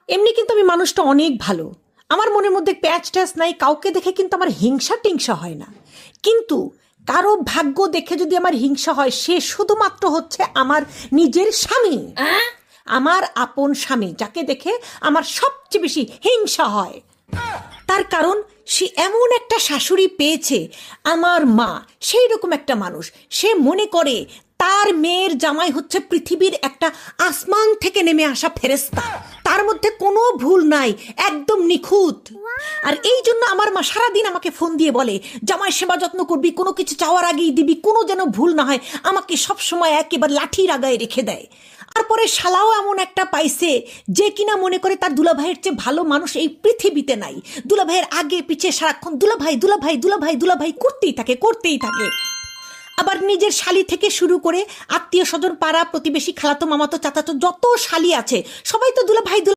এমনি কিন্তু আমি মানুষটা অনেক ভালো। আমার মনের মধ্যে প্যাচ ট্যাচ নাই, কাউকে দেখে কিন্তু আমার হিংসা টিংসা হয় না। কিন্তু কারো ভাগ্য দেখে যদি আমার হিংসা হয়, সে শুধুমাত্র হচ্ছে আমার নিজের স্বামী, আমার আপন স্বামী, যাকে দেখে আমার সবচেয়ে বেশি হিংসা হয়। তার কারণ সে এমন একটা শাশুড়ি পেয়েছে, আমার মা সেই রকম একটা মানুষ। সে মনে করে তার মেয়ের জামাই হচ্ছে পৃথিবীর একটা আসমান থেকে নেমে আসা ফেরেশতা, তার মধ্যে কোনো ভুল নাই, একদম নিখুঁত। আর এই জন্য আমার মা সারাদিন আমাকে ফোন দিয়ে বলে, জামাই সেবা যত্ন করবি, কোনো কিছু চাওয়ার আগেই দিবি, কোনো যেন ভুল না হয়, আমাকে সবসময় একেবারে লাঠির আগায় রেখে দেয়। তারপরে শালাও এমন একটা পাইছে যে কিনা মনে করে তার দুলাভাইয়ের চেয়ে ভালো মানুষ এই পৃথিবীতে নাই। দুলাভাইয়ের আগে পিছে সারাক্ষণ দুলাভাই দুলাভাই দুলাভাই দুলাভাই করতেই থাকে করতেই থাকে। আবার নিজের শালি থেকে শুরু করে আত্মীয় স্বজন, পাড়া প্রতিবেশী, খালাতো মামাতো চাচাতো যত শালি আছে, সবাই তো দুলাভাই